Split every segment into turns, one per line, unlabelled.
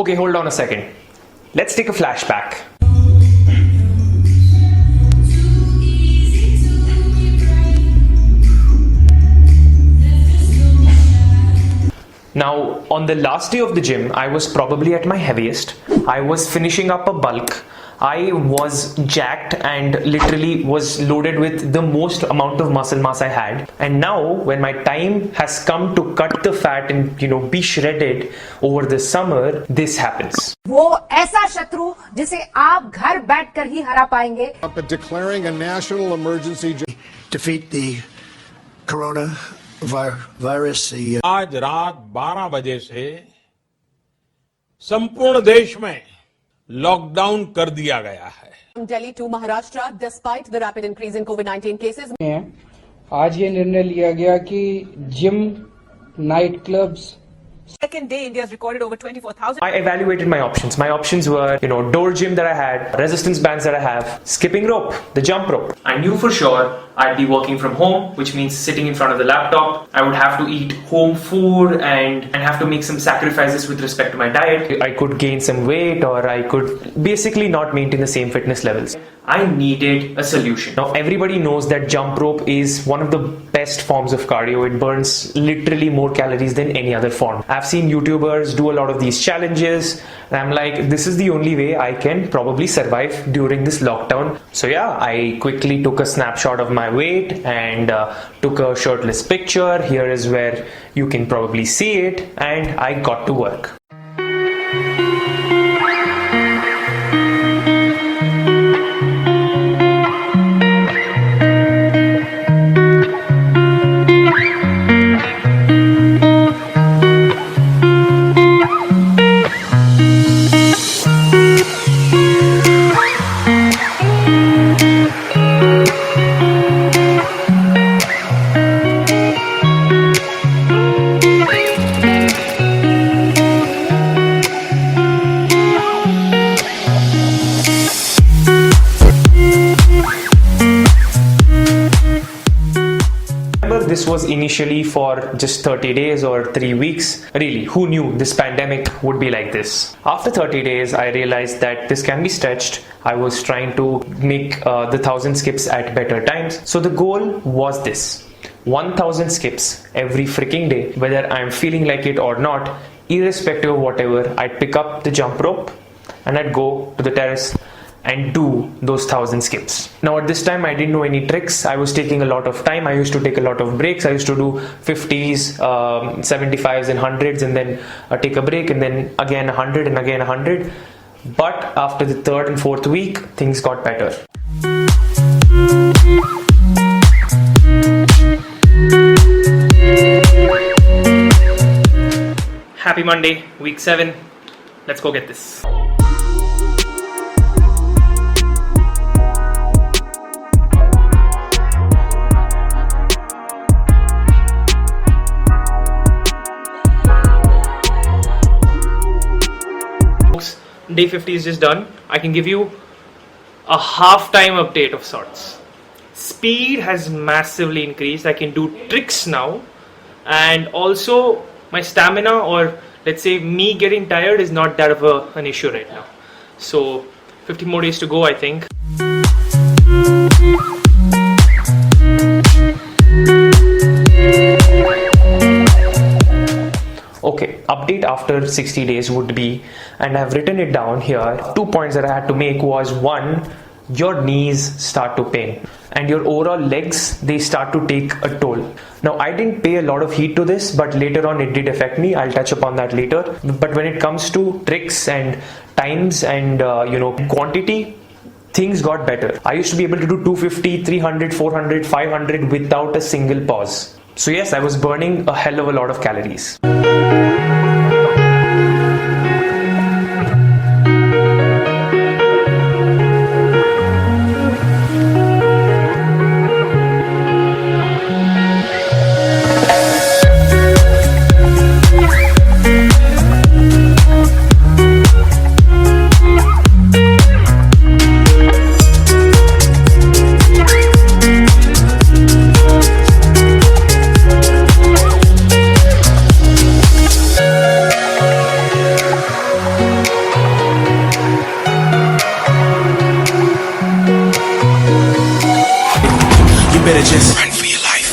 Okay, hold on a second. Let's take a flashback. Now, on the last day of the gym, I was probably at my heaviest. I was finishing up a bulk. I was jacked and literally was loaded with the most amount of muscle mass I had. And now, when my time has come to cut the fat and be shredded over the summer, this happens.
वो ऐसा शत्रु जिसे आप घर बैठकर ही हरा पाएंगे.
Declaring a national emergency.
Defeat the coronavirus.
आज रात 12 बजे से संपूर्ण देश में लॉकडाउन कर दिया गया है.
From Delhi to Maharashtra, despite the rapid increase in COVID-19 cases.
आज ये निर्णय लिया गया कि gym, night clubs.
Second day, India's recorded over 24,000.
I evaluated my options. My options were, door gym that I had, resistance bands that I have, skipping rope, the jump rope. I knew for sure I'd be working from home, which means sitting in front of the laptop. I would have to eat home food and have to make some sacrifices with respect to my diet. I could gain some weight, or I could basically not maintain the same fitness levels. I needed a solution. Now, everybody knows that jump rope is one of the best forms of cardio. It burns literally more calories than any other form. I've seen YouTubers do a lot of these challenges, and I'm like, this is the only way I can probably survive during this lockdown. So yeah, I quickly took a snapshot of my weight and took a shirtless picture. Here is where you can probably see it, and I got to work. This was initially for just 30 days or 3 weeks. Really, who knew this pandemic would be like this? After 30 days, I realized that this can be stretched. I was trying to make the 1,000 skips at better times. So the goal was this: 1,000 skips every freaking day, whether I'm feeling like it or not, irrespective of whatever. I'd pick up the jump rope and I'd go to the terrace and do those 1,000 skips. Now at this time I didn't know any tricks. I was taking a lot of time. I used to take a lot of breaks. I used to do 50s, 75s and 100s, and then take a break, and then again 100 and again 100. But after the third and fourth week, things got better. Happy Monday, week 7. Let's go get this. Day 50 is just done. I can give you a half-time update of sorts. Speed has massively increased. I can do tricks now, and also my stamina, or let's say me getting tired, is not that of an issue right now. So 50 more days to go, I think. Okay, update after 60 days would be, and I've written it down here, 2 points that I had to make was: 1, your knees start to pain, and your overall legs, they start to take a toll. Now I didn't pay a lot of heed to this, but later on it did affect me. I'll touch upon that later. But when it comes to tricks and times and quantity, things got better. I used to be able to do 250, 300, 400, 500 without a single pause. So yes, I was burning a hell of a lot of calories.
better just run for your life.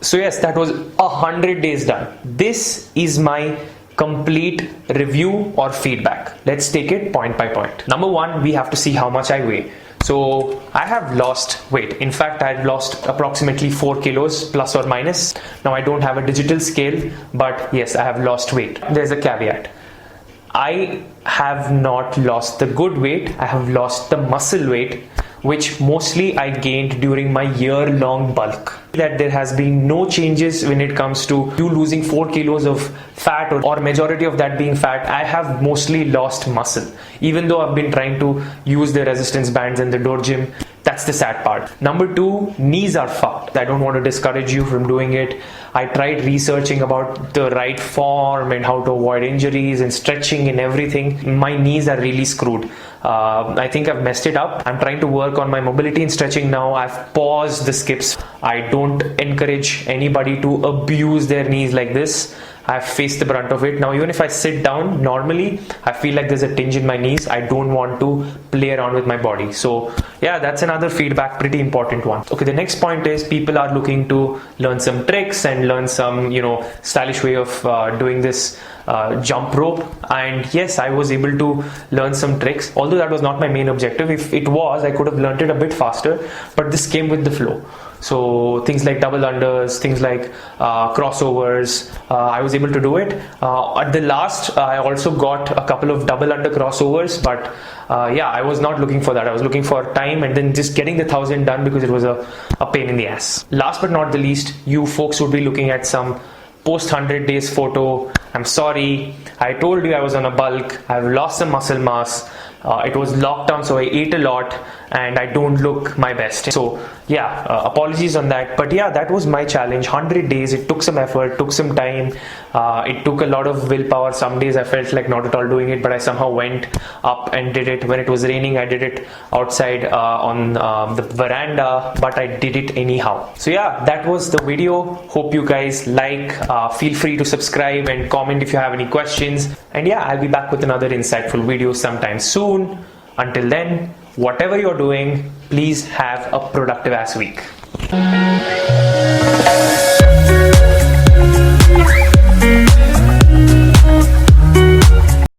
So yes, that was 100 days done. This is my complete review or feedback. Let's take it point by point. Number one, we have to see how much I weigh. So I have lost weight. In fact, I've lost approximately 4 kilos plus or minus. Now I don't have a digital scale, but yes, I have lost weight. There's a caveat. I have not lost the good weight. I have lost the muscle weight, which mostly I gained during my year-long bulk. That there has been no changes when it comes to you losing 4 kilos of fat or majority of that being fat. I have mostly lost muscle. Even though I've been trying to use the resistance bands in the door gym, that's the sad part. Number two, knees are fucked. I don't want to discourage you from doing it. I tried researching about the right form and how to avoid injuries and stretching and everything. My knees are really screwed. I think I've messed it up. I'm trying to work on my mobility and stretching now. I've paused the skips. I don't encourage anybody to abuse their knees like this. I've faced the brunt of it. Now even if I sit down normally, I feel like there's a tinge in my knees. I don't want to play around with my body. So yeah, that's another feedback, pretty important one. Okay, the next point is people are looking to learn some tricks and learn some, stylish way of doing this jump rope. And yes, I was able to learn some tricks, although that was not my main objective. If it was, I could have learned it a bit faster, but this came with the flow. So things like double unders, things like crossovers, I was able to do it. At the last, I also got a couple of double under crossovers, but yeah, I was not looking for that. I was looking for time and then just getting the 1,000 done because it was a pain in the ass. Last but not the least, you folks would be looking at some post 100 days photo. I'm sorry, I told you I was on a bulk. I've lost some muscle mass. It was lockdown, so I ate a lot and I don't look my best. So yeah, apologies on that. But yeah, that was my challenge. 100 days. It took some effort, took some time. It took a lot of willpower. Some days I felt like not at all doing it, but I somehow went up and did it. When it was raining, I did it outside on the veranda, but I did it anyhow. So yeah, that was the video. Hope you guys like. Feel free to subscribe and comment if you have any questions. And yeah, I'll be back with another insightful video sometime soon. Until then, whatever you're doing, please have a productive ass week.